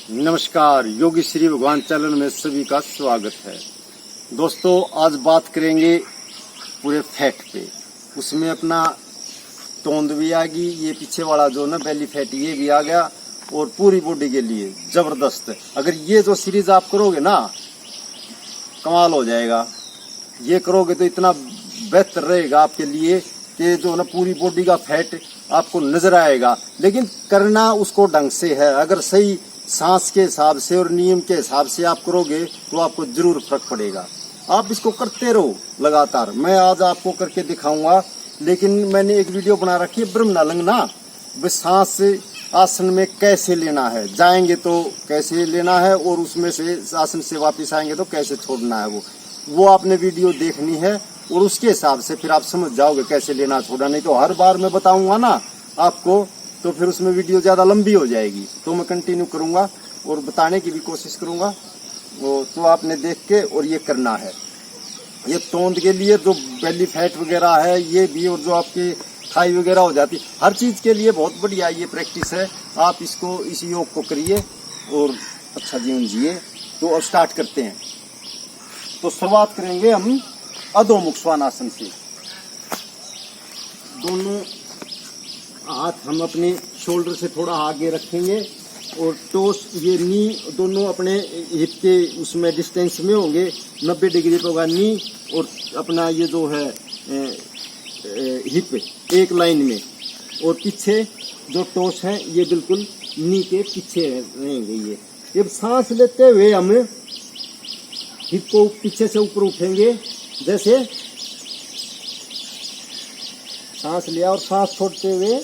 नमस्कार, योगी श्री भगवान चैनल में सभी का स्वागत है। दोस्तों, आज बात करेंगे पूरे फैट पे। उसमें अपना तोंद भी आ गई, ये पीछे वाला जो ना बेली फैट ये भी आ गया, और पूरी बॉडी के लिए जबरदस्त है। अगर ये जो सीरीज आप करोगे ना, कमाल हो जाएगा। ये करोगे तो इतना बेहतर रहेगा आपके लिए कि जो ना पूरी बॉडी का फैट आपको नजर आएगा। लेकिन करना उसको ढंग से है। अगर सही सांस के हिसाब से और नियम के हिसाब से आप करोगे तो आपको जरूर फर्क पड़ेगा। आप इसको करते रहो लगातार। मैं आज आपको करके दिखाऊंगा, लेकिन मैंने एक वीडियो बना रखी है ब्रह्मनालंग ना, सांस आसन में कैसे लेना है, जाएंगे तो कैसे लेना है, और उसमें से आसन से वापस आएंगे तो कैसे छोड़ना है। वो आपने वीडियो देखनी है, और उसके हिसाब से फिर आप समझ जाओगे कैसे लेना छोड़ना। नहीं तो हर बार मैं बताऊंगा ना आपको, तो फिर उसमें वीडियो ज़्यादा लंबी हो जाएगी। तो मैं कंटिन्यू करूंगा और बताने की भी कोशिश करूंगा। तो आपने देख के और ये करना है। ये तोंद के लिए जो बेली फैट वगैरह है ये भी, और जो आपकी थाई वगैरह हो जाती, हर चीज़ के लिए बहुत बढ़िया ये प्रैक्टिस है। आप इसको, इस योग को करिए और अच्छा जीवन जिए। तो अब स्टार्ट करते हैं। तो शुरुआत करेंगे हम अधोमुख श्वानासन से। दोनों हाथ हम अपने शोल्डर से थोड़ा आगे रखेंगे, और टोस ये नी दोनों अपने हिप के उसमें डिस्टेंस में होंगे। 90 डिग्री पे होगा नी, और अपना ये जो है हिप एक लाइन में, और पीछे जो टोस है ये बिल्कुल नी के पीछे रहेंगे। ये जब सांस लेते हुए हम हिप को पीछे से ऊपर उठेंगे, जैसे सांस लिया, और सांस छोड़ते हुए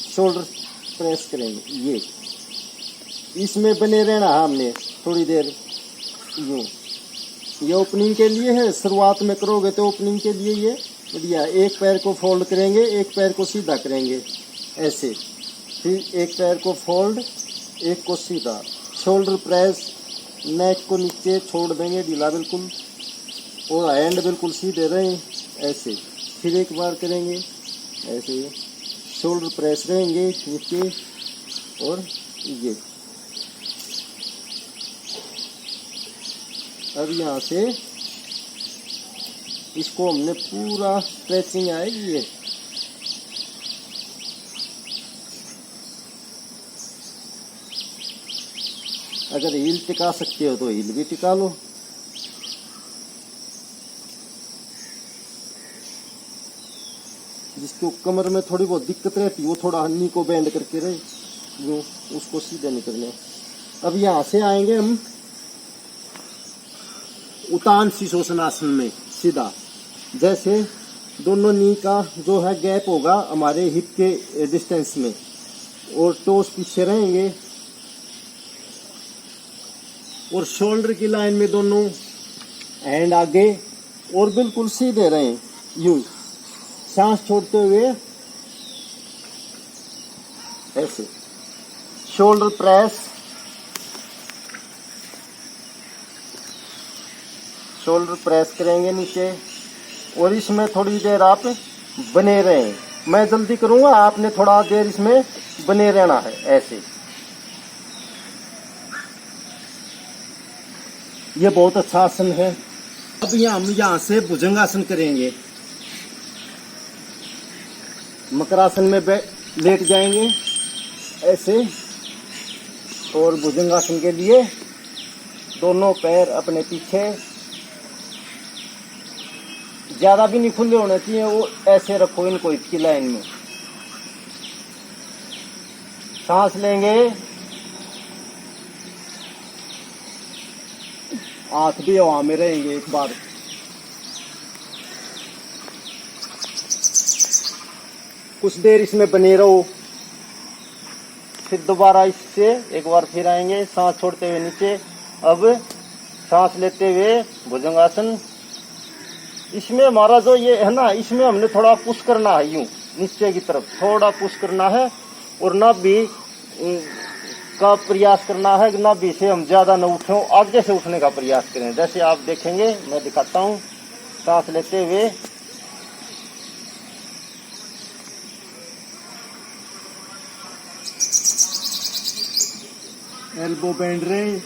शोल्डर प्रेस करेंगे। इसमें बने रहना हमने थोड़ी देर। ये ओपनिंग के लिए है। शुरुआत में करोगे तो ओपनिंग के लिए ये बढ़िया। एक पैर को फोल्ड करेंगे, एक पैर को सीधा करेंगे ऐसे, फिर एक पैर को फोल्ड, एक को सीधा। शोल्डर प्रेस, नेक को नीचे छोड़ देंगे ढीला बिल्कुल, और हैंड बिल्कुल सीधे रहें ऐसे। फिर एक बार करेंगे ऐसे, शोल्डर प्रेस रहेंगे नीचे, और ये अब यहाँ से इसको हमने पूरा स्ट्रेचिंग आएगी। ये अगर हील टिका सकते हो तो हील भी टिका लो। जिसको कमर में थोड़ी बहुत दिक्कत रहती है वो थोड़ा हन्नी को बेंड करके रहे, जो उसको सीधे निकलने। अब यहाँ से आएंगे हम उतान शीर्षासन में सीधा। जैसे दोनों नी का जो है गैप होगा हमारे हिप के डिस्टेंस में, और टोस पीछे रहेंगे, और शोल्डर की लाइन में दोनों हैंड आगे, और बिल्कुल सीधे रहें यूं, सांस छोड़ते हुए ऐसे। शोल्डर प्रेस, शोल्डर प्रेस करेंगे नीचे, और इसमें थोड़ी देर आप बने रहें। मैं जल्दी करूंगा, आपने थोड़ा देर इसमें बने रहना है ऐसे। ये बहुत अच्छा आसन है। अब हम यहाँ से भुजंगासन करेंगे। मकरासन में लेट जाएंगे ऐसे, और भुजंगासन के लिए दोनों पैर अपने पीछे, ज्यादा भी नहीं खुले होने चाहिए, वो ऐसे रखो इनको हिप की लाइन में। सांस लेंगे, हाथ भी हवा में रहेंगे एक बार। कुछ देर इसमें बने रहो, फिर दोबारा इससे एक बार फिर आएंगे, सांस छोड़ते हुए नीचे। अब सांस लेते हुए भुजंगासन। इसमें हमारा जो ये है ना, इसमें हमने थोड़ा पुश करना है, यूं नीचे की तरफ थोड़ा पुश करना है, और नाभि का प्रयास करना है कि नाभि से हम ज्यादा न उठें, आगे से उठने का प्रयास करें। जैसे आप देखेंगे, मैं दिखाता हूँ। सांस लेते हुए एल्बो बैंड रहे,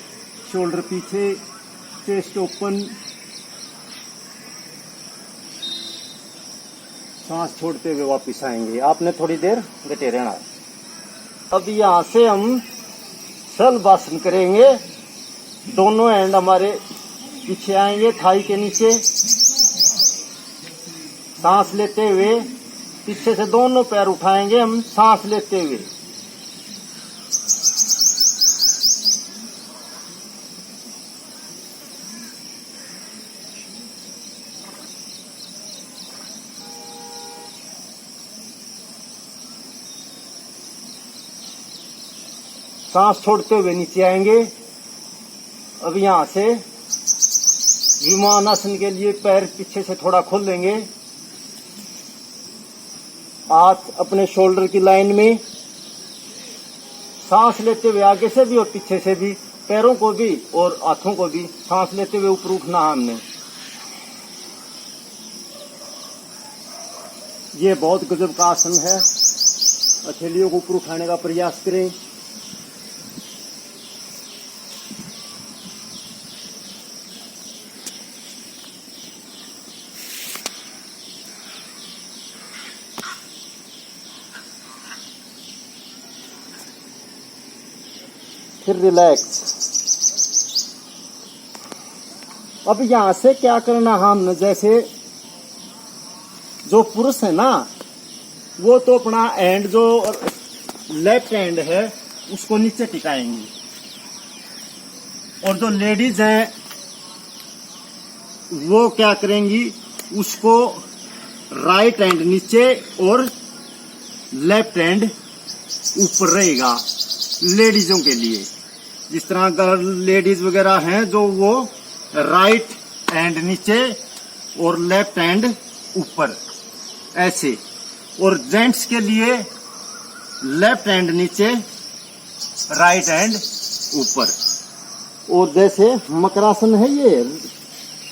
शोल्डर पीछे, चेस्ट ओपन, सांस छोड़ते हुए वापस आएंगे। आपने थोड़ी देर लेटे रहना। अब यहाँ से हम शलभासन करेंगे। दोनों एंड हमारे पीछे आएंगे, थाई के नीचे। सांस लेते हुए पीछे से दोनों पैर उठाएंगे हम, सांस लेते हुए। सांस छोड़ते हुए नीचे आएंगे। अब यहाँ से विमान आसन के लिए पैर पीछे से थोड़ा खोल लेंगे। हाथ अपने शोल्डर की लाइन में, सांस लेते हुए आगे से भी और पीछे से भी, पैरों को भी और हाथों को भी सांस लेते हुए ऊपर उठना है हमने। ये बहुत गजब का आसन है। हथेलियों को ऊपर उठाने का प्रयास करें। फिर रिलैक्स। अब यहां से क्या करना हमने, जैसे जो पुरुष है ना, वो तो अपना हैंड जो लेफ्ट हैंड है उसको नीचे टिकाएंगे, और जो लेडीज हैं वो क्या करेंगी, उसको राइट हैंड नीचे और लेफ्ट हैंड ऊपर रहेगा। लेडीजों के लिए जिस तरह गर्ल लेडीज वगैरह हैं, जो वो राइट हैंड नीचे और लेफ्ट हैंड ऊपर, ऐसे। और जेंट्स के लिए लेफ्ट हैंड नीचे, राइट हैंड ऊपर। और जैसे मकरासन है ये,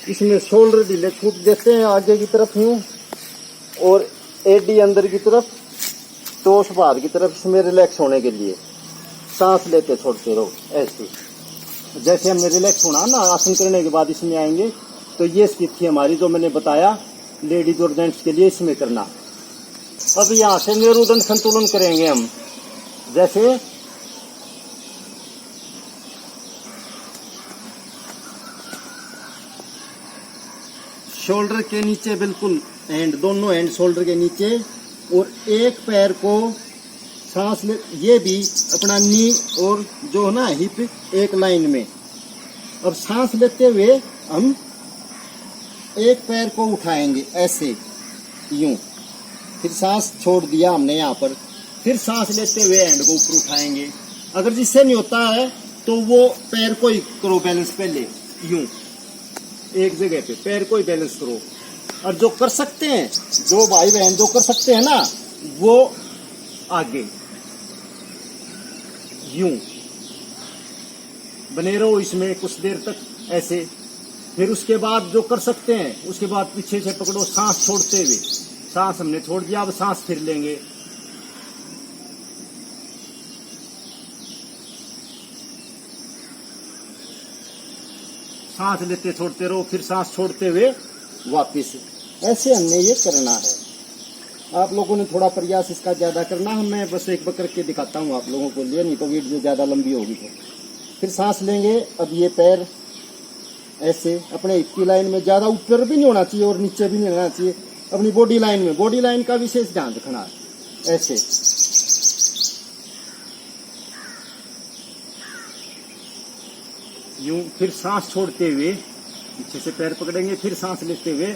इसमें शोल्डर ढीले छूट देते हैं आगे की तरफ यूं, और एडी अंदर की तरफ, टोस बाहर की तरफ, इसमें रिलैक्स होने के लिए सांस लेते छोड़ते रहो ऐसे। जैसे हमने रिलैक्स होना ना आसन करने के बाद इसमें आएंगे, तो ये स्थिति हमारी जो मैंने बताया लेडीज और जेंट्स के लिए इसमें करना। अब यहाँ से मेरुदंड संतुलन करेंगे हम। जैसे शोल्डर के नीचे बिल्कुल हैंड, दोनों हैंड शोल्डर के नीचे, और एक पैर को सांस ले, ये भी अपना नी और जो है ना हिप एक लाइन में। अब सांस लेते हुए हम एक पैर को उठाएंगे ऐसे यूं, फिर सांस छोड़ दिया हमने यहाँ पर, फिर सांस लेते हुए हैंड को ऊपर उठाएंगे। अगर जिससे नहीं होता है तो वो पैर को ही करो बैलेंस, पहले यूं एक जगह पे पैर को ही बैलेंस करो। और जो कर सकते हैं, जो भाई बहन जो कर सकते हैं ना, वो आगे यूं बने रहो इसमें कुछ देर तक ऐसे। फिर उसके बाद जो कर सकते हैं, उसके बाद पीछे से पकड़ो सांस छोड़ते हुए। सांस हमने छोड़ दिया, अब सांस फिर लेंगे। सांस लेते छोड़ते रहो, फिर सांस छोड़ते हुए वापिस। ऐसे हमने ये करना है। आप लोगों ने थोड़ा प्रयास इसका ज्यादा करना है। मैं बस एक बार करके दिखाता हूँ आप लोगों को लिए, नहीं तो वीडियो ज्यादा लंबी होगी। तो फिर सांस लेंगे। अब ये पैर ऐसे अपने हिप की लाइन में, ज्यादा ऊपर भी नहीं होना चाहिए और नीचे भी नहीं होना चाहिए, अपनी बॉडी लाइन में। बॉडी लाइन का विशेष ध्यान रखना है ऐसे। यूं फिर सांस छोड़ते हुए पीछे से पैर पकड़ेंगे, फिर सांस लेते हुए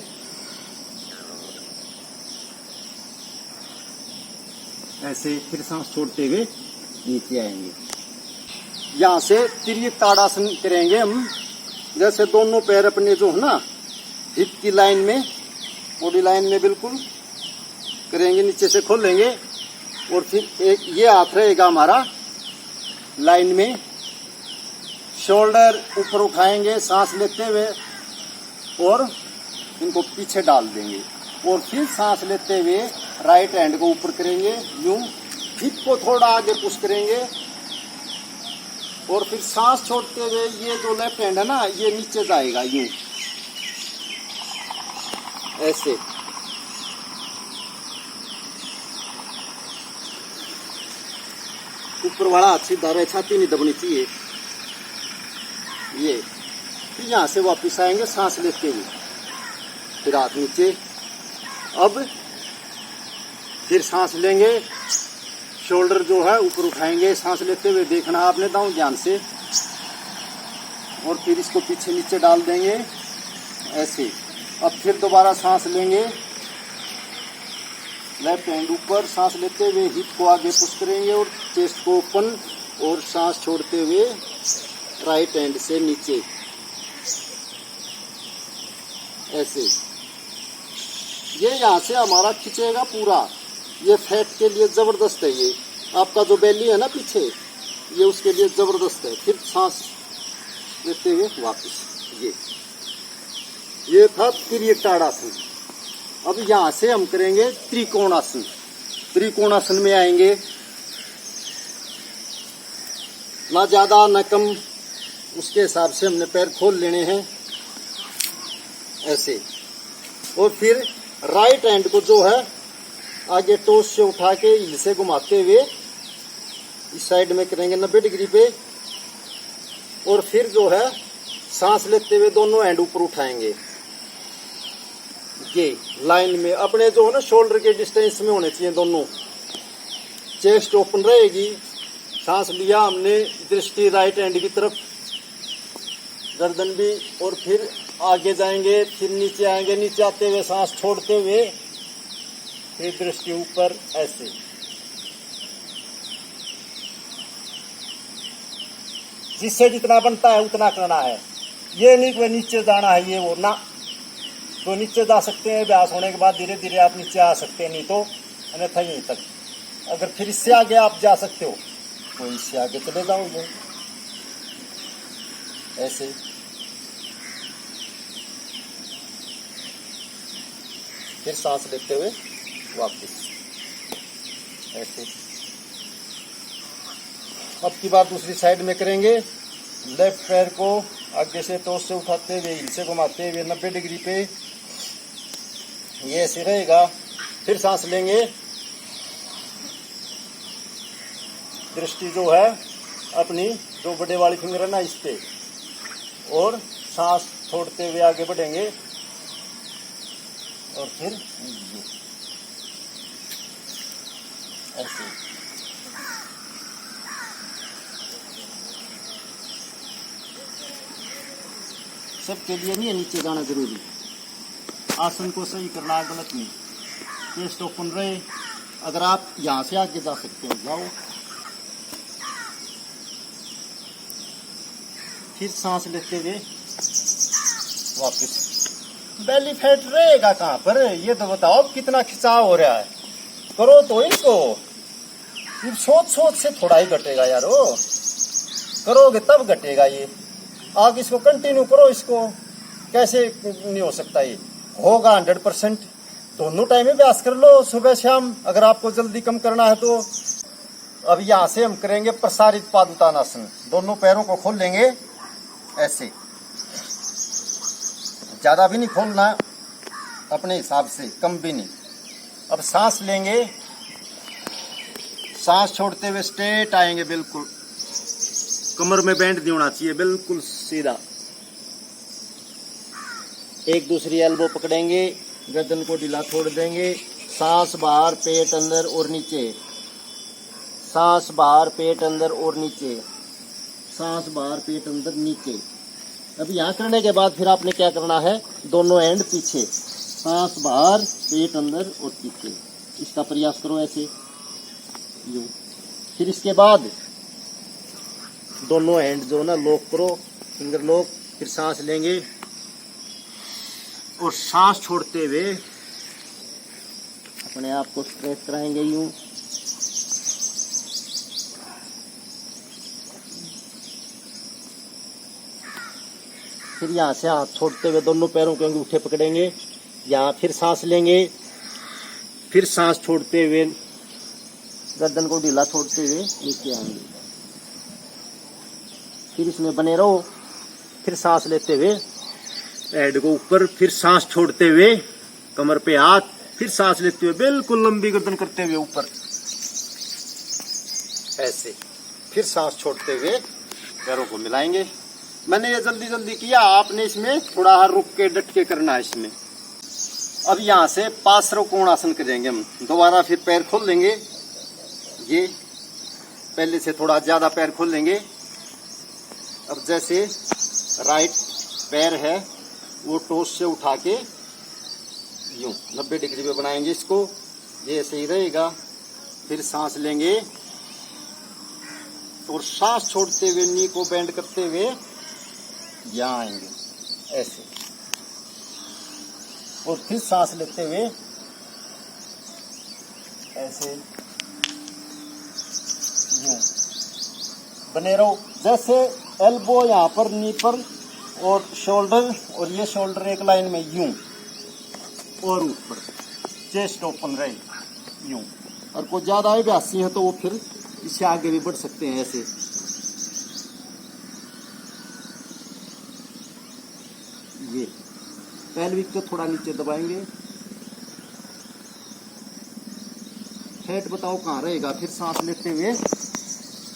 ऐसे, फिर सांस छोड़ते हुए नीचे आएंगे। यहाँ से तिर्यक ताड़ासन करेंगे हम। जैसे दोनों पैर अपने जो है ना हिप की लाइन में, बॉडी लाइन में बिल्कुल करेंगे, नीचे से खोलेंगे, और फिर एक ये हाथ रहेगा हमारा लाइन में। शोल्डर ऊपर उठाएंगे सांस लेते हुए, और इनको पीछे डाल देंगे, और फिर सांस लेते हुए राइट हैंड को ऊपर करेंगे यूं, हिप को थोड़ा आगे पुश करेंगे, और फिर सांस छोड़ते हुए ये जो लेफ्ट हैंड है ना, ये नीचे जाएगा यूं, ऐसे। ऊपर वाला हाथ सीधा रहे, छाती नहीं दबनी चाहिए। ये फिर यहाँ से वापस आएंगे सांस लेते हुए, फिर हाथ नीचे। अब फिर सांस लेंगे, शोल्डर जो है ऊपर उठाएंगे सांस लेते हुए, देखना आपने दाऊं ध्यान से। और फिर इसको पीछे नीचे डाल देंगे ऐसे। अब फिर दोबारा सांस लेंगे, लेफ्ट हैंड ऊपर, सांस लेते हुए हिप को आगे पुश करेंगे और चेस्ट को ओपन, और सांस छोड़ते हुए राइट हैंड से नीचे ऐसे। ये यहाँ से हमारा खींचेगा पूरा, ये फैट के लिए जबरदस्त है। ये आपका जो बेली है ना पीछे, ये उसके लिए जबरदस्त है। फिर सांस लेते हुए वापस, ये था पीरियड ताड़ासन। अब यहाँ से हम करेंगे त्रिकोणासन। त्रिकोणासन में आएंगे, ना ज्यादा ना कम, उसके हिसाब से हमने पैर खोल लेने हैं ऐसे। और फिर राइट हैंड को जो है आगे टोस से उठा के हिल से घुमाते हुए इस साइड में करेंगे 90 डिग्री पे। और फिर जो है सांस लेते हुए दोनों हैंड ऊपर उठाएंगे, ये लाइन में अपने जो है ना शोल्डर के डिस्टेंस में होने चाहिए दोनों। चेस्ट ओपन रहेगी, सांस लिया हमने, दृष्टि राइट हैंड की तरफ, गर्दन भी। और फिर आगे जाएंगे, फिर नीचे आएंगे, नीचे आते हुए सांस छोड़ते हुए फिर दृष्टि ऊपर ऐसे। जिससे जितना बनता है उतना करना है, ये नहीं कि नीचे जाना है ये वो ना। तो नीचे जा सकते हैं, अभ्यास होने के बाद धीरे धीरे आप नीचे आ सकते हैं, नहीं तो अन्यथा यहीं तक। अगर फिर इससे आगे आप जा सकते हो तो इससे आगे चले जाओगे ऐसे। फिर सांस लेते हुए वापस ऐसे। अब की बार दूसरी साइड में करेंगे, लेफ्ट पैर को आगे से टोस से उठाते हुए हिल से घुमाते हुए 90 डिग्री पे, ये ऐसे रहेगा। फिर सांस लेंगे, दृष्टि जो है अपनी जो बड़े वाली फिंगर है ना इस पे, और सांस छोड़ते हुए आगे बढ़ेंगे। और फिर ऐसे। सबके लिए नहीं है नीचे जाना जरूरी, आसन को सही करना है, गलत नहीं। चेस्ट ओपन रहे। अगर आप यहाँ से आगे जा सकते हो जाओ। फिर सांस लेते हुए वापस। बेली फैट रहेगा कहाँ पर, ये तो बताओ कितना खिंचाव हो रहा है। करो तो इनको, फिर सोच से थोड़ा ही घटेगा यारो, करोगे तब घटेगा ये। आप इसको कंटिन्यू करो, इसको कैसे नहीं हो सकता, ये होगा 100%। दोनों टाइम में अभ्यास कर लो, सुबह शाम, अगर आपको जल्दी कम करना है तो। अब यहाँ से हम करेंगे प्रसारित पादुतानासन। दोनों पैरों को खोल लेंगे ऐसे, ज्यादा भी नहीं खोलना, अपने हिसाब से, कम भी नहीं। अब सांस लेंगे, सांस छोड़ते हुए स्ट्रेट आएंगे, बिल्कुल कमर में बैंड नहीं होना चाहिए, बिल्कुल सीधा। एक दूसरी एल्बो पकड़ेंगे, गर्दन को ढीला छोड़ देंगे। सांस बाहर, पेट अंदर और नीचे, सांस बाहर, पेट अंदर और नीचे, सांस बाहर, पेट अंदर, नीचे। अब यहाँ करने के बाद फिर आपने क्या करना है, दोनों एंड पीछे, सांस बाहर, पेट अंदर और पीछे। इसका प्रयास करो ऐसे यूं। फिर इसके बाद दोनों हैंड जो ना लॉक करो, फिंगर लॉक। फिर सांस लेंगे और सांस छोड़ते हुए अपने आप को स्ट्रेच कराएंगे यूं। फिर यहाँ से हाथ छोड़ते हुए दोनों पैरों के अंगूठे पकड़ेंगे, यहाँ फिर सांस लेंगे। फिर सांस छोड़ते हुए गर्दन को ढीला छोड़ते हुए नीचे आएंगे। फिर इसमें बने रहो। फिर सांस लेते हुए हेड को ऊपर, फिर सांस छोड़ते हुए कमर पे हाथ, फिर सांस लेते हुए बिल्कुल लंबी गर्दन करते हुए ऊपर ऐसे, फिर सांस छोड़ते हुए पैरों को मिलाएंगे। मैंने ये जल्दी जल्दी किया, आपने इसमें थोड़ा रुक के डट के करना है इसमें। अब यहाँ से पार्श्व कोणासन करेंगे हम। दोबारा फिर पैर खोल लेंगे, ये पहले से थोड़ा ज्यादा पैर खोल लेंगे। अब जैसे राइट पैर है वो टोस से उठा के यूं 90 डिग्री पे बनाएंगे इसको, ये ऐसे ही रहेगा। फिर सांस लेंगे और सांस छोड़ते हुए नी को बेंड करते हुए यहाँ आएंगे ऐसे, और फिर सांस लेते हुए ऐसे यूं बने रहो। जैसे एल्बो यहाँ पर, नी पर, और शोल्डर, और ये शोल्डर एक लाइन में यूं और ऊपर, चेस्ट ओपन रहे यूं। और कोई ज्यादा अभ्यासी है तो वो फिर इससे आगे भी बढ़ सकते हैं ऐसे। ये पेल्विक को थोड़ा नीचे दबाएंगे। हेड बताओ कहाँ रहेगा। फिर सांस लेते हुए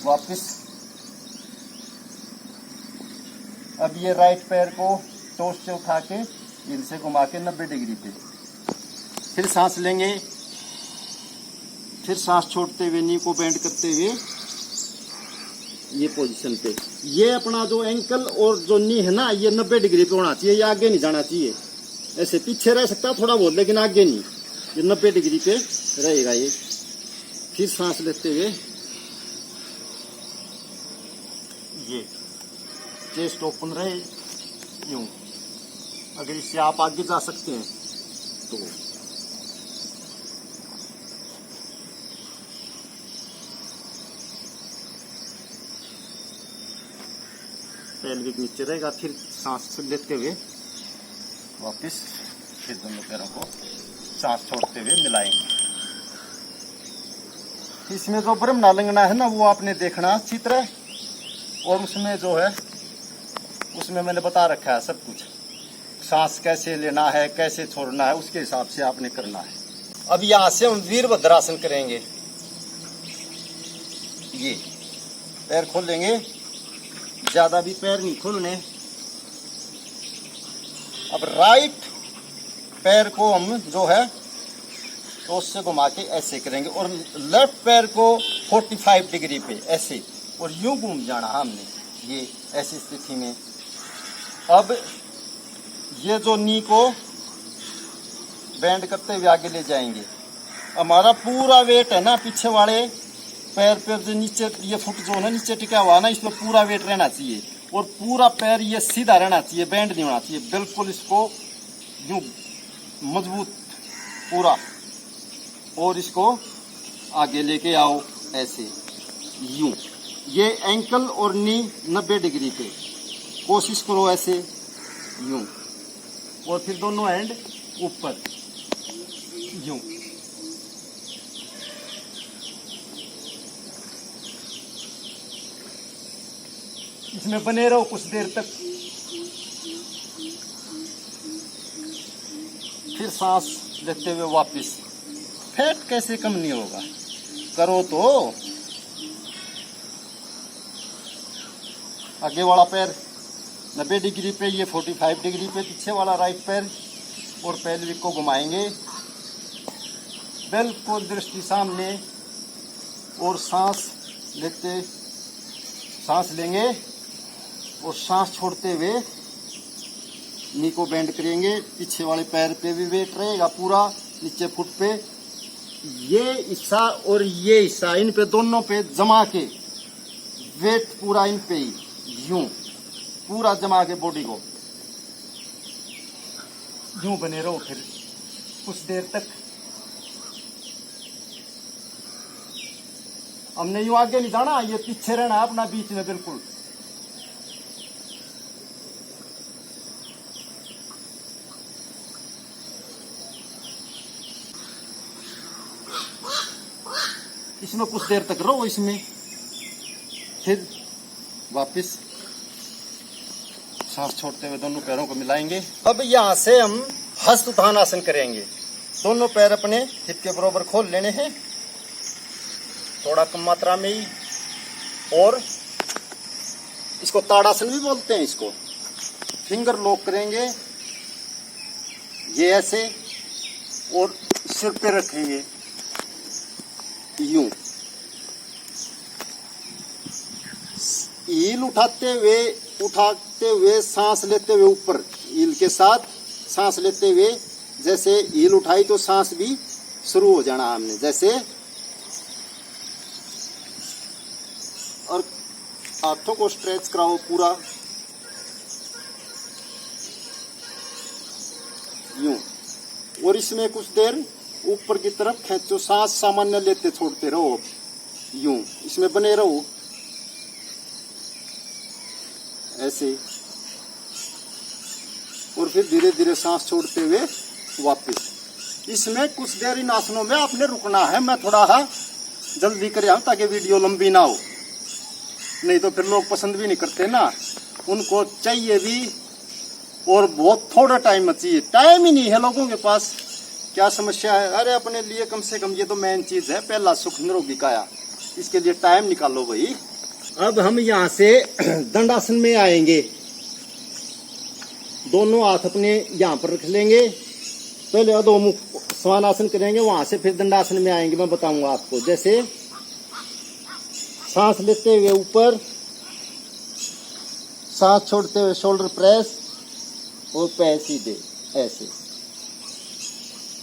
वापस। अब ये राइट पैर को टोस से उठा के इनसे घुमा के 90 डिग्री पे, फिर सांस लेंगे। फिर सांस छोड़ते हुए नी को बेंड करते हुए ये पोजीशन पे। ये अपना जो एंकल और जो नी है ना, ये 90 डिग्री पे होना चाहिए, ये आगे नहीं जाना चाहिए। ऐसे पीछे रह सकता थोड़ा बहुत, लेकिन आगे नहीं, ये 90 डिग्री पे रहेगा ये। फिर सांस लेते हुए ये चेस्ट ओपन रहे यूं। अगर इससे आप आगे जा सकते हैं तो पेल्विक नीचे रहेगा। फिर सांस लेते हुए वापस, फिर दोनों पैरों को सांस छोड़ते हुए मिलाएंगे। इसमें जो ब्रह्मनालंगना है ना, वो आपने देखना चित्र, और उसमें जो है उसमें मैंने बता रखा है सब कुछ। सांस कैसे लेना है, कैसे छोड़ना है, उसके हिसाब से आपने करना है। अब यहाँ से हम वीरभद्रासन करेंगे। ये पैर खोल लेंगे, ज्यादा भी पैर नहीं खोलने। अब राइट पैर को हम जो है तो उससे घुमा के ऐसे करेंगे, और लेफ्ट पैर को 45 डिग्री पे ऐसे, और यूं घूम जाना हमने ये ऐसी स्थिति में। अब ये जो नी को बेंड करते हुए आगे ले जाएंगे। हमारा पूरा वेट है ना पीछे वाले पैर पर, जो नीचे ये फुट जो है ना नीचे टिका हुआ ना, इसमें पूरा वेट रहना चाहिए, और पूरा पैर ये सीधा रहना चाहिए, बेंड नहीं होना चाहिए बिल्कुल। इसको यूं मजबूत पूरा, और इसको आगे लेके आओ ऐसे यूं। ये एंकल और नी 90 डिग्री पे, कोशिश करो ऐसे यूं, और फिर दोनों हैंड ऊपर यूं। इसमें बने रहो कुछ देर तक। फिर सांस लेते हुए वापस। फैट कैसे कम नहीं होगा, करो तो। आगे वाला पैर 90 डिग्री पे, ये 45 डिग्री पे पीछे वाला राइट पैर, और पेल्विक को घुमाएंगे बिल्कुल दृष्टि सामने, और सांस लेंगे और सांस छोड़ते हुए नी को बेंड करेंगे। पीछे वाले पैर पे भी वेट रहेगा पूरा, नीचे फुट पे। ये हिस्सा और ये हिस्सा, इन पे दोनों पे जमा के वेट पूरा इन पे ही यूं पूरा जमा के बॉडी को यूं बने रहो। फिर कुछ देर तक हमने यूं आगे नहीं जाना, ये पीछे रहना अपना बीच में बिल्कुल। इसमें कुछ देर तक रहो इसमें। फिर वापस सांस छोड़ते हुए दोनों पैरों को मिलाएंगे। अब यहाँ से हम हस्त उत्थानासन करेंगे। दोनों पैर अपने हिप के बराबर खोल लेने हैं, थोड़ा कम मात्रा में ही। और इसको ताड़ासन भी बोलते हैं। इसको फिंगर लॉक करेंगे, ये ऐसे, और सिर पे रखेंगे यूं। ईल उठाते हुए सांस लेते हुए ऊपर, ईल के साथ सांस लेते हुए, जैसे ईल उठाई तो सांस भी शुरू हो जाना हमने, जैसे। और हाथों को स्ट्रेच कराओ पूरा यूं। और इसमें कुछ देर ऊपर की तरफ खींचो, सांस सामान्य लेते छोड़ते रहो यूं, इसमें बने रहो ऐसे। और फिर धीरे धीरे सांस छोड़ते हुए वापस। इसमें कुछ देर इन आसनों में आपने रुकना है। मैं थोड़ा जल्दी कर रहा हूं ताकि वीडियो लंबी ना हो, नहीं तो फिर लोग पसंद भी नहीं करते ना। उनको चाहिए भी और बहुत थोड़ा टाइम चाहिए। टाइम ही नहीं है लोगों के पास। क्या समस्या है? अरे अपने लिए कम से कम ये तो मेन चीज है, पहला सुख निरोगी काया, इसके लिए टाइम निकालो भाई। अब हम यहाँ से दंडासन में आएंगे। दोनों हाथ अपने यहाँ पर रख लेंगे। पहले अधोमुख स्वानासन करेंगे, वहां से फिर दंडासन में आएंगे। मैं बताऊंगा आपको। जैसे सांस लेते हुए ऊपर, सांस छोड़ते हुए शोल्डर प्रेस और पैर सीधे ऐसे।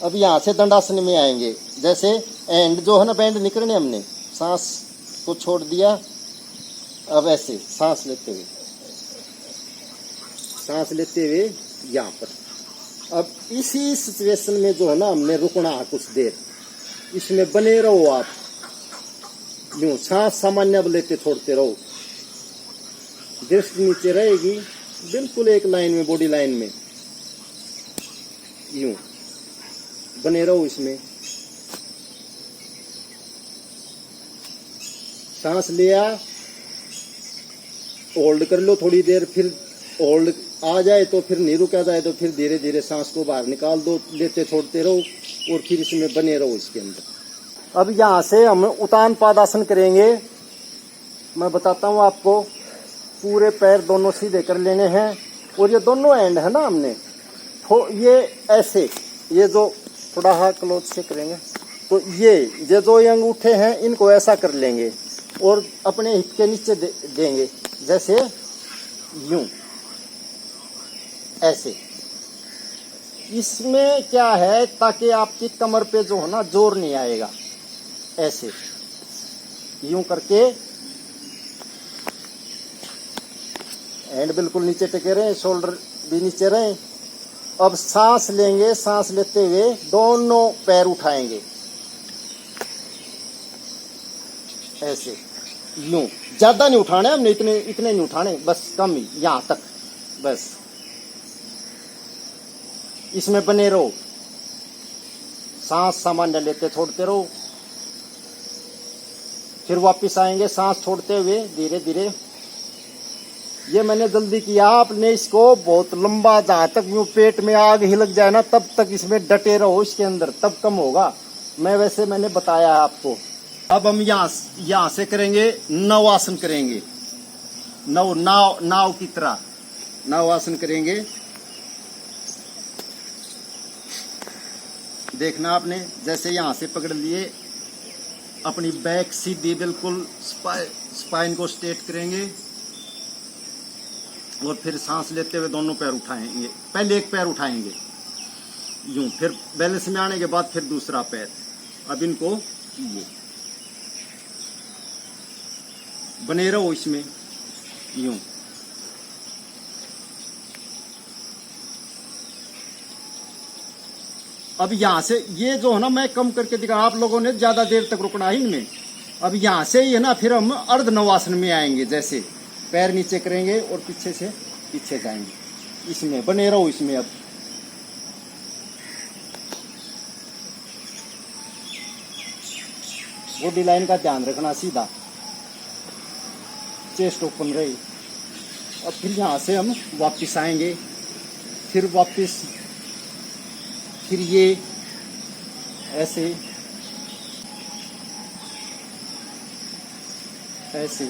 अब यहाँ से दंडासन में आएंगे। जैसे एंड जो है ना, बैंड निकलने हमने, सांस को छोड़ दिया। अब ऐसे सांस लेते हुए यहाँ पर। अब इसी सिचुएशन में जो है ना, हमने रुकना है कुछ देर। इसमें बने रहो आप यूं, सांस सामान्य लेते छोड़ते रहो। दृष्टि नीचे रहेगी बिल्कुल एक लाइन में, बॉडी लाइन में यूं बने रहो। इसमें सांस लिया, होल्ड कर लो थोड़ी देर, फिर होल्ड आ जाए तो फिर नहीं रुका जाए तो फिर धीरे धीरे सांस को बाहर निकाल दो, लेते छोड़ते रहो और फिर इसमें बने रहो इसके अंदर। अब यहाँ से हम उतान पादासन करेंगे। मैं बताता हूँ आपको। पूरे पैर दोनों सीधे कर लेने हैं और ये दोनों एंड है ना हमने, तो ये ऐसे, ये जो थोड़ा हाथ क्लोज से करेंगे तो ये जो अंगूठे हैं इनको ऐसा कर लेंगे और अपने हिप के नीचे देंगे, जैसे यूं ऐसे। इसमें क्या है, ताकि आपकी कमर पे जो है ना जोर नहीं आएगा। ऐसे यूं करके एंड बिल्कुल नीचे टिके रहे, शोल्डर भी नीचे रहे। अब सांस लेंगे, सांस लेते हुए दोनों पैर उठाएंगे ऐसे यूं। ज्यादा नहीं उठाने हमने, इतने नहीं उठाने, बस कम ही, यहां तक बस। इसमें बने रहो, सांस सामान्य लेते छोड़ते रहो। फिर वापस आएंगे सांस छोड़ते हुए धीरे धीरे। ये मैंने जल्दी किया, आपने इसको बहुत लंबा, जहां तक यूं पेट में आग ही लग जाए ना तब तक इसमें डटे रहो इसके अंदर, तब कम होगा। मैंने बताया है आपको। अब हम यहाँ से करेंगे नवासन करेंगे। नाव की तरह नवासन करेंगे। देखना आपने, जैसे यहाँ से पकड़ लिए, अपनी बैक सीधी बिल्कुल, स्पाइन को स्ट्रेट करेंगे और फिर सांस लेते हुए दोनों पैर उठाएंगे। पहले एक पैर उठाएंगे यूं, फिर बैलेंस में आने के बाद फिर दूसरा पैर। अब इनको ये बने रहो इसमें यूं। अब यहां से ये जो है ना, मैं कम करके दिखा, आप लोगों ने ज्यादा देर तक रुकना है इनमें। अब यहां से ही है ना, फिर हम अर्ध नवासन में आएंगे। जैसे पैर नीचे करेंगे और पीछे से पीछे जाएंगे। इसमें बने रहो इसमें। अब बॉडी लाइन का ध्यान रखना, सीधा चेस्ट ओपन रही। अब फिर यहाँ से हम वापस आएंगे, फिर वापस, फिर ये ऐसे ऐसे।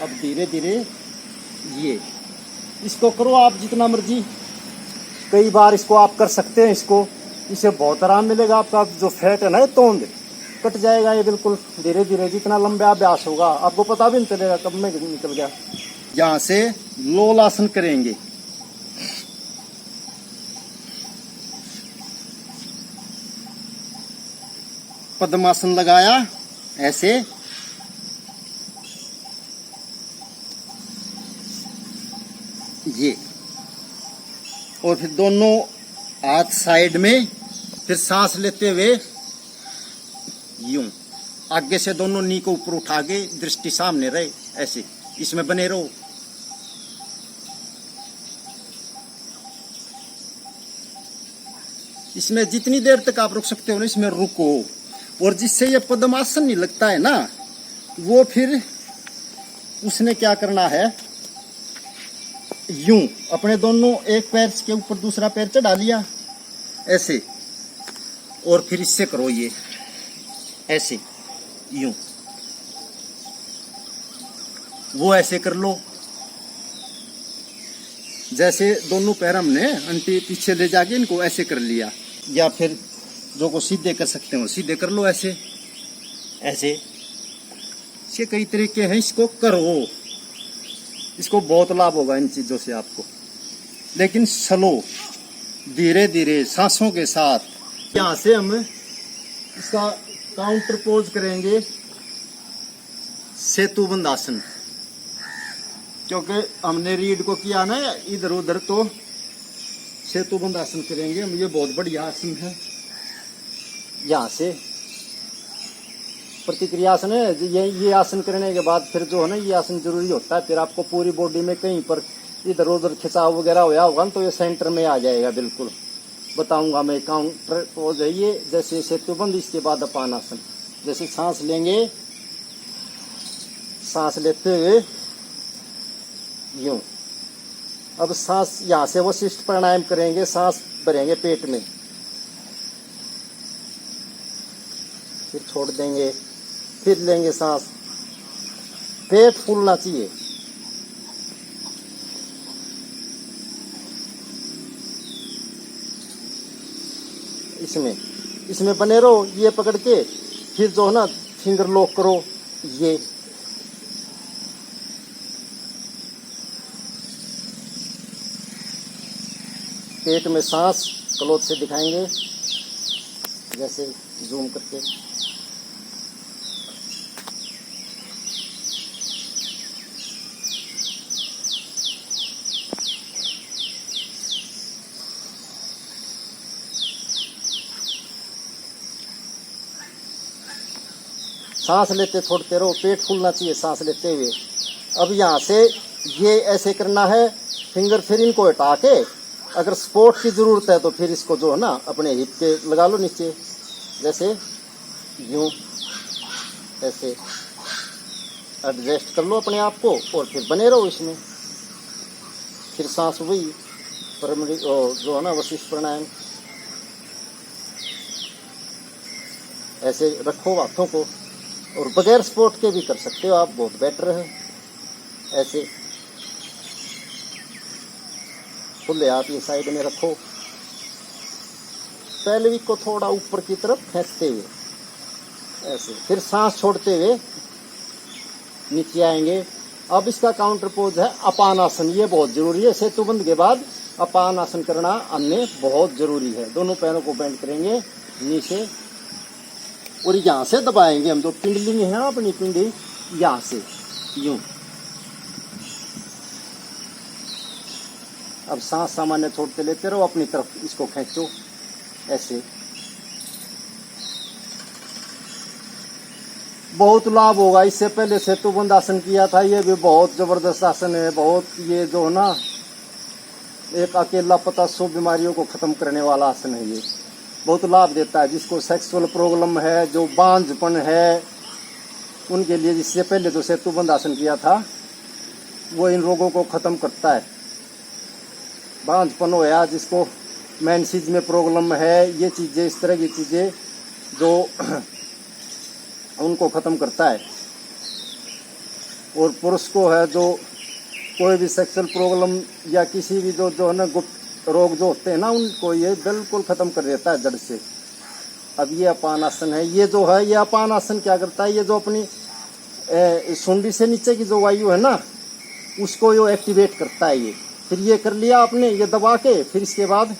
अब धीरे धीरे ये इसको करो आप जितना मर्जी, कई बार इसको आप कर सकते हैं। इससे बहुत आराम मिलेगा। आपका जो फैट है ना, ये तोंद कट जाएगा। ये बिल्कुल धीरे धीरे जितना लंबा अभ्यास होगा आपको पता भी नहीं चलेगा कब में निकल गया। यहाँ से लोल आसन करेंगे। पद्मासन लगाया ऐसे, ये, और फिर दोनों हाथ साइड में, फिर सांस लेते हुए यूं आगे से दोनों नी को ऊपर उठा के दृष्टि सामने रहे, ऐसे इसमें बने रहो। इसमें जितनी देर तक आप रुक सकते हो ना, इसमें रुको। और जिससे ये पद्मासन नहीं लगता है ना, वो फिर उसने क्या करना है, यूं अपने दोनों एक पैर के ऊपर दूसरा पैर चढ़ा लिया ऐसे, और फिर इससे करो ये ऐसे, यूं वो ऐसे कर लो। जैसे दोनों पैर हमने अंटी पीछे ले जाके इनको ऐसे कर लिया, या फिर जो को सीधे कर सकते हो सीधे कर लो ऐसे ऐसे। इसके कई तरीके हैं, इसको करो। इसको बहुत लाभ होगा इन चीजों से आपको, लेकिन स्लो, धीरे धीरे सांसों के साथ। यहाँ से हम इसका काउंटर पोज करेंगे, सेतुबंद आसन। क्योंकि हमने रीढ़ को किया ना इधर उधर, तो सेतुबंद आसन करेंगे हम। ये बहुत बढ़िया आसन है। यहाँ से प्रतिक्रिया आसन है। ये आसन करने के बाद फिर जो है ना, ये आसन जरूरी होता है। फिर आपको पूरी बॉडी में कहीं पर इधर उधर खिंचाव वगैरह होया होगा तो ये सेंटर में आ जाएगा। बिल्कुल बताऊंगा मैं। काउंटर पोज है ये, जैसे सेतुबंद, इसके बाद अपान आसन। जैसे सांस लेंगे, सांस लेते हुए यूं। अब सांस यहाँ से वशिष्ठ प्राणायाम करेंगे, सांस भरेंगे पेट में, फिर छोड़ देंगे, फिर लेंगे सांस। पेट फूलना चाहिए। इसमें बने रहो, ये पकड़ के। फिर जो है ना, फिंगर लॉक करो, ये पेट में सांस क्लोथ से दिखाएंगे, जैसे जूम करके। सांस लेते छोड़ते रहो, पेट फूलना चाहिए सांस लेते हुए। अब यहाँ से ये ऐसे करना है, फिंगर फिर इनको हटा के, अगर सपोर्ट की जरूरत है तो फिर इसको जो है ना अपने हिप के लगा लो नीचे, जैसे यूं ऐसे एडजस्ट कर लो अपने आप को, और फिर बने रहो इसमें। फिर सांस वही जो है ना वशिष्ठ प्राणायाम, ऐसे रखो हाथों को, और बगैर सपोर्ट के भी कर सकते हो आप, बहुत बेटर है। ऐसे खुले हाथ ये साइड में रखो, पैल्विक को थोड़ा ऊपर की तरफ खींचते हुए ऐसे, फिर सांस छोड़ते हुए नीचे आएंगे। अब इसका काउंटर पोज है अपान आसन। ये बहुत जरूरी है। सेतुबंद के बाद अपान आसन करना अन्य बहुत जरूरी है। दोनों पैरों को बेंड करेंगे नीचे, और यहाँ से दबाएंगे हम। जो पिंडली है ना अपनी पिंडी, यहाँ से यूं। अब सांस सामान्य छोड़ते लेते रहो, अपनी तरफ इसको खींचो ऐसे। बहुत लाभ होगा। इससे पहले सेतुबंद आसन किया था, ये भी बहुत जबरदस्त आसन है। बहुत ये जो ना एक अकेला पता 100 बीमारियों को खत्म करने वाला आसन है। ये बहुत लाभ देता है। जिसको सेक्सुअल प्रॉब्लम है, जो बांझपन है, उनके लिए। इससे पहले जो सेतुबंद आसन किया था वो इन रोगों को ख़त्म करता है। बांझपन होया, जिसको मेंसेस में प्रॉब्लम है, ये चीज़ें, इस तरह की चीज़ें जो उनको ख़त्म करता है। और पुरुष को है जो कोई भी सेक्सुअल प्रॉब्लम या किसी भी जो है ना गुप्त रोग जो होते हैं ना, उनको ये बिल्कुल ख़त्म कर देता है जड़ से। अब ये अपान आसन है, ये जो है, ये अपान आसन क्या करता है, ये जो अपनी सुंडी से नीचे की जो वायु है ना, उसको ये एक्टिवेट करता है। ये फिर ये कर लिया आपने, ये दबा के, फिर इसके बाद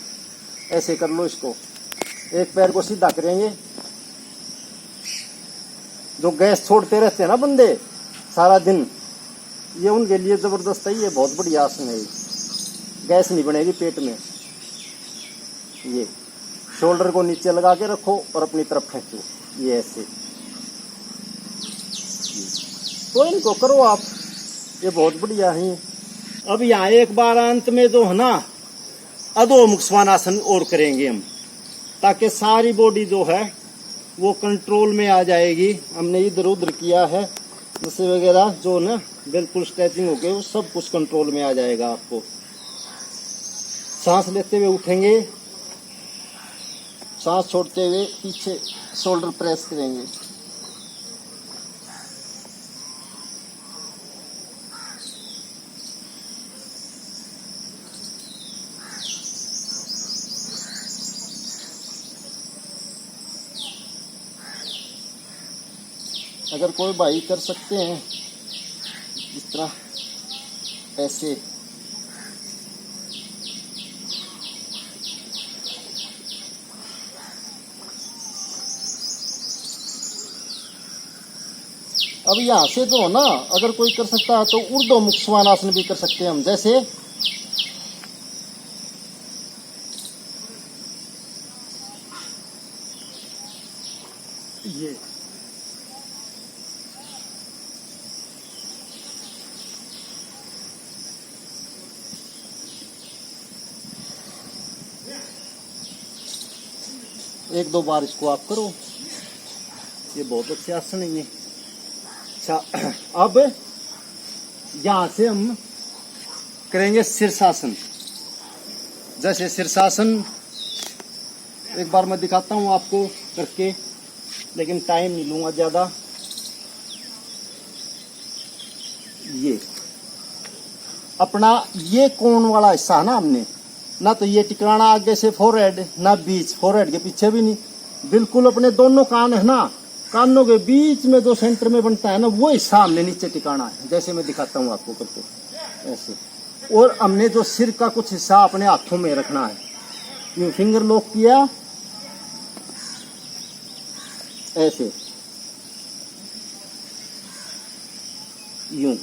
ऐसे कर लो इसको, एक पैर को सीधा करेंगे। जो गैस छोड़ते रहते हैं ना बंदे सारा दिन, ये उनके लिए जबरदस्त है, ये बहुत बढ़िया आसन है। गैस नहीं बनेगी पेट में। ये शोल्डर को नीचे लगा के रखो और अपनी तरफ खींचो, ये ऐसे। तो इनको करो आप, ये बहुत बढ़िया है। अब यहाँ एक बार अंत में जो है ना, अधोमुख श्वानासन और करेंगे हम, ताकि सारी बॉडी जो है वो कंट्रोल में आ जाएगी। हमने इधर उधर किया है जैसे वगैरह जो ना, बिल्कुल स्ट्रेचिंग होके वो सब कुछ कंट्रोल में आ जाएगा आपको। सांस लेते हुए उठेंगे, सांस छोड़ते हुए पीछे शोल्डर प्रेस करेंगे। अगर कोई भाई कर सकते हैं इस तरह ऐसे, अब यहाँ से जो है ना, अगर कोई कर सकता है तो ऊर्ध्वमुख श्वानासन भी कर सकते हैं हम। जैसे ये एक दो बार इसको आप करो, ये बहुत अच्छे आसन है ये। अच्छा, अब यहां से हम करेंगे शीर्षासन। जैसे शीर्षासन एक बार मैं दिखाता हूं आपको करके, लेकिन टाइम नहीं लूंगा ज्यादा। ये अपना ये कोण वाला हिस्सा ना, हमने ना तो ये टिकाना आगे से फोरहेड, ना बीच, फोरहेड के पीछे भी नहीं, बिल्कुल अपने दोनों कान है ना, कानों के बीच में जो सेंटर में बनता है ना, वो हिस्सा हमने नीचे टिकाना है। जैसे मैं दिखाता हूँ आपको करके ऐसे। और हमने जो सिर का कुछ हिस्सा अपने हाथों में रखना है, यूं फिंगर लॉक किया ऐसे, यूं।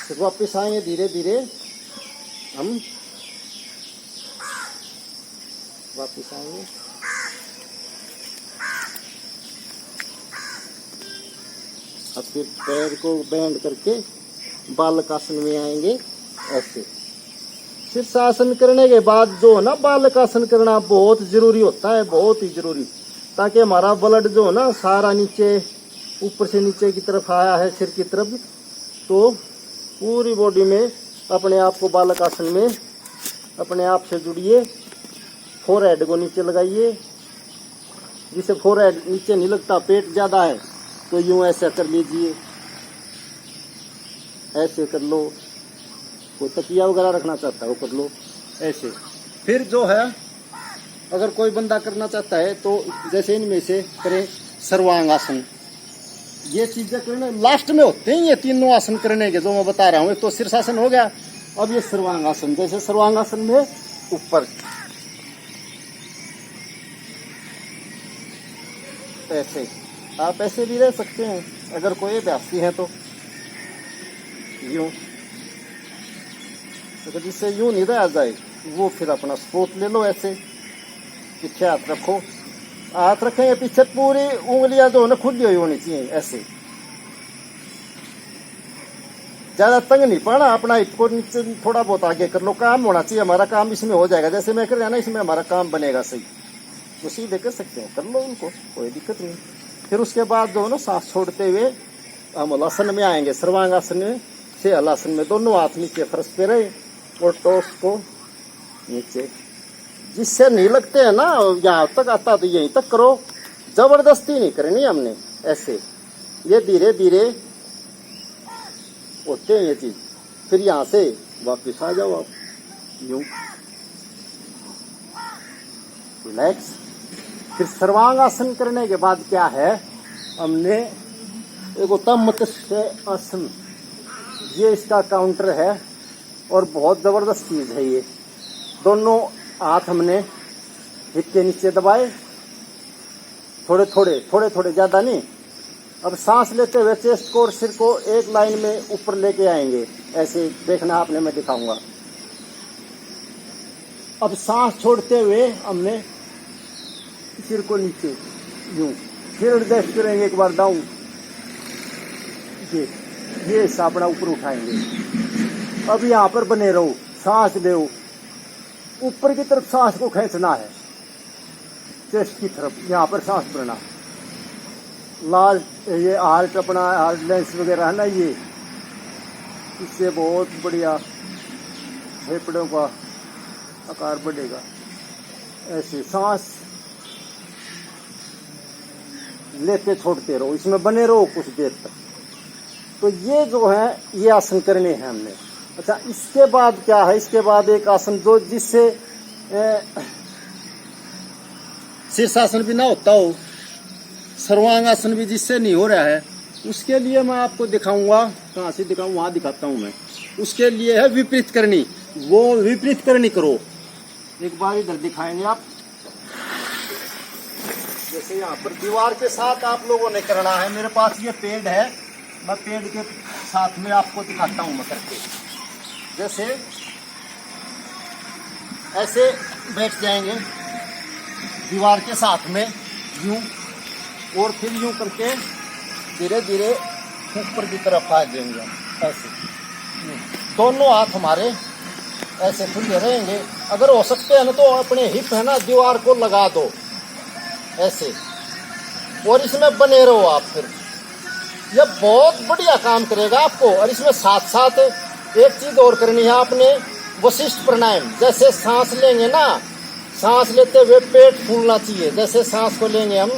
फिर वापिस आएंगे धीरे धीरे हम, वापिस आएंगे। अब फिर पैर को बेंड करके बालक आसन में आएंगे ऐसे। शीर्षासन करने के बाद जो है ना, बालक आसन करना बहुत जरूरी होता है, बहुत ही जरूरी, ताकि हमारा ब्लड जो है ना सारा नीचे, ऊपर से नीचे की तरफ आया है सिर की तरफ, तो पूरी बॉडी में अपने आप को बालक आसन में अपने आप से जुड़िए। फोरहेड को नीचे लगाइए, जिसे फोरहेड नीचे नहीं लगता, पेट ज्यादा है तो यूं ऐसा कर लीजिए, ऐसे कर लो। कोई तकिया वगैरह रखना चाहता है वो कर लो ऐसे। फिर जो है अगर कोई बंदा करना चाहता है तो जैसे इनमें से करें सर्वांग आसन। ये चीजें करने लास्ट में होते हैं, ये तीनों आसन करने के जो मैं बता रहा हूँ। एक तो शीर्षासन हो गया, अब ये सर्वांगासन। जैसे सर्वांगासन में ऊपर ऐसे, आप ऐसे भी रह सकते हैं अगर कोई अभ्यासी है तो, यूं। अगर जिससे यूं नहीं रहा जाए वो फिर अपना स्पोर्ट ले लो ऐसे, पीछे हाथ रखो हाथ रखेंगे पीछे, पूरी उंगलियां जो है ना खुली हुई होनी चाहिए ऐसे, ज्यादा तंग नहीं पड़ना, अपना हिप को नीचे थोड़ा बहुत आगे कर लो, काम होना चाहिए हमारा, काम इसमें हो जाएगा। जैसे मैं कर रहा ना, इसमें हमारा काम बनेगा सही, तो सीधे कर सकते हैं, कर लो उनको, कोई दिक्कत नहीं। फिर उसके बाद जो है ना सांस छोड़ते हुए हम हलासन में आएंगे, सर्वांगासन में से हलासन में, दोनों हाथ नीचे फर्श पे रहे और टॉस को नीचे, जिससे नहीं लगते हैं ना, यहाँ तक आता तो यहीं तक करो, जबरदस्ती नहीं करनी हमने, ऐसे ये धीरे धीरे होते हैं ये चीज। फिर यहाँ से वापिस आ जाओ आप यूं रिलैक्स। फिर सर्वांगासन करने के बाद क्या है, हमने एक उत्तम मत्स्य आसन, ये इसका काउंटर है और बहुत जबरदस्त चीज है ये। दोनों हाथ हमने हिप के नीचे दबाए, थोड़े थोड़े ज्यादा नहीं। अब सांस लेते हुए चेस्ट को और सिर को एक लाइन में ऊपर लेके आएंगे, ऐसे देखना आपने, मैं दिखाऊंगा। अब सांस छोड़ते हुए हमने सिर को नीचे यूं, फिर एडजस्ट करेंगे एक बार डाउन, ये सापड़ा ऊपर उठाएंगे। अब यहाँ पर बने रहो, सांस लो, ऊपर की तरफ सांस को खींचना है, चेस्ट की तरफ, यहाँ पर सांस भरना। लाल ये हार्ट, अपना हार्ट लेंस वगैरह है ना, ये इससे बहुत बढ़िया फेफड़ों का आकार बढ़ेगा। ऐसे सांस लेते छोड़ते रहो, इसमें बने रहो कुछ देर तक। तो ये जो है ये आसन करने हैं हमने। अच्छा, इसके बाद क्या है, इसके बाद एक आसन जो जिससे शीर्षासन भी ना होता हो, सर्वांगासन भी जिससे नहीं हो रहा है, उसके लिए मैं आपको दिखाऊंगा। कहाँ से दिखाऊं, वहां दिखाता हूं मैं। उसके लिए है विपरीत करनी, वो विपरीत करनी करो। एक बार इधर दिखाएंगे आप, जैसे यहाँ पर दीवार के साथ आप लोगों ने करना है। मेरे पास ये पेड़ है, मैं पेड़ के साथ में आपको दिखाता हूं मैं करके। जैसे ऐसे बैठ जाएंगे दीवार के साथ में यूं, और फिर यूं करके धीरे धीरे ऊपर की तरफ आ जाएंगे ऐसे। दोनों हाथ हमारे ऐसे खुले रहेंगे। अगर हो सकते हैं ना तो अपने हिप है ना दीवार को लगा दो ऐसे, और इसमें बने रहो आप। फिर यह बहुत बढ़िया काम करेगा आपको। और इसमें साथ साथ एक चीज और करनी है आपने, वशिष्ठ प्राणायाम। जैसे सांस लेंगे ना, सांस लेते हुए पेट फूलना चाहिए। जैसे सांस को लेंगे हम,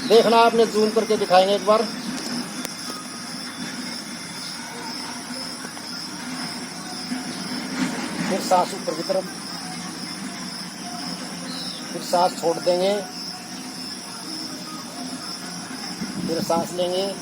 देखना आपने, जूम करके दिखाएंगे एक बार। फिर सांस ऊपर की तरफ, फिर सांस छोड़ देंगे, फिर सांस लेंगे,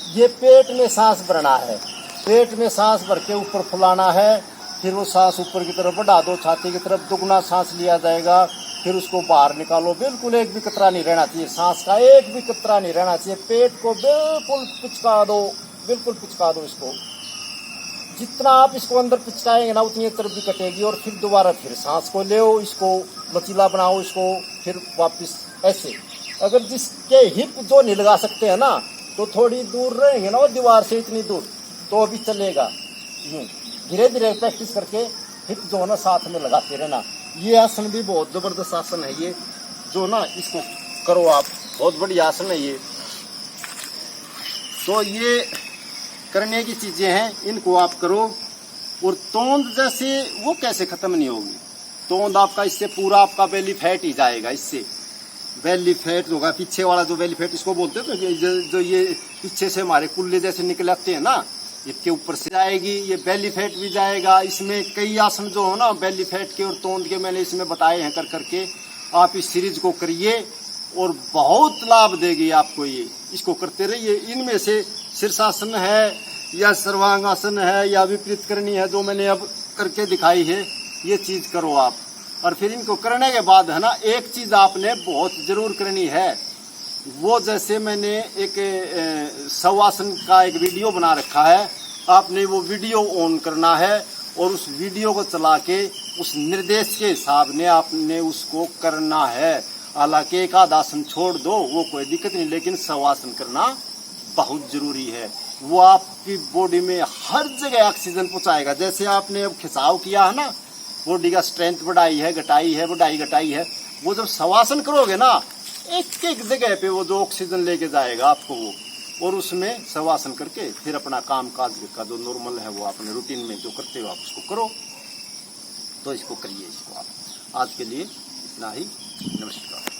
ये पेट में सांस भरना है। पेट में सांस भर के ऊपर फुलाना है। फिर वो सांस ऊपर की तरफ बढ़ा दो, छाती की तरफ दुगना सांस लिया जाएगा। फिर उसको बाहर निकालो। बिल्कुल एक भी कतरा नहीं रहना चाहिए, सांस का एक भी कतरा नहीं रहना चाहिए। पेट को बिल्कुल पिचका दो, बिल्कुल पिचका दो इसको। जितना आप इसको अंदर पिचकाएंगे ना, उतनी तरफ भी कटेगी। और फिर दोबारा फिर सांस को ले, इसको लचीला बनाओ इसको, फिर वापस ऐसे। अगर जिसके हिप जो नहीं लगा सकते हैं ना, तो थोड़ी दूर रहेंगे ना वो दीवार से, इतनी दूर तो अभी चलेगा। धीरे धीरे प्रैक्टिस करके हिप जो है ना साथ में लगाते रहना। ये आसन भी बहुत जबरदस्त आसन है ये, जो ना इसको करो आप, बहुत बढ़िया आसन है ये। तो ये करने की चीजें हैं, इनको आप करो। और तोंद जैसे वो कैसे खत्म नहीं होगी, तोंद आपका इससे पूरा आपका बेली फैट ही जाएगा। इससे बेली फैट होगा, पीछे वाला जो बेली फैट इसको बोलते हैं, तो जो ये पीछे से हमारे कुल्ले जैसे निकल आते हैं ना, इसके ऊपर से जाएगी, ये बेली फैट भी जाएगा। इसमें कई आसन जो हो ना बेली फैट के और तोंद के मैंने इसमें बताए हैं, कर करके आप इस सीरीज को करिए और बहुत लाभ देगी आपको ये। इसको करते रहिए। इनमें से शीर्षासन है या सर्वांगासन है या विपरीत करनी है, जो मैंने अब करके दिखाई है, ये चीज करो आप। और फिर इनको करने के बाद है ना, एक चीज आपने बहुत जरूर करनी है, वो जैसे मैंने एक शवासन का एक वीडियो बना रखा है, आपने वो वीडियो ऑन करना है और उस वीडियो को चला के उस निर्देश के हिसाब ने आपने उसको करना है। हालांकि एक आध आसन छोड़ दो वो कोई दिक्कत नहीं, लेकिन शवासन करना बहुत जरूरी है। वो आपकी बॉडी में हर जगह ऑक्सीजन पहुंचाएगा। जैसे आपने अब खिंचाव किया है ना, बॉडी का स्ट्रेंथ बढ़ाई है, घटाई है, बढ़ाई घटाई है, वो जब शवासन करोगे ना, एक एक जगह पे वो जो ऑक्सीजन लेके जाएगा आपको वो, और उसमें शवासन करके फिर अपना काम काज का जो नॉर्मल है वो अपने रूटीन में जो करते हो आप उसको करो। तो इसको करिए, इसको आप। आज के लिए इतना ही, नमस्कार।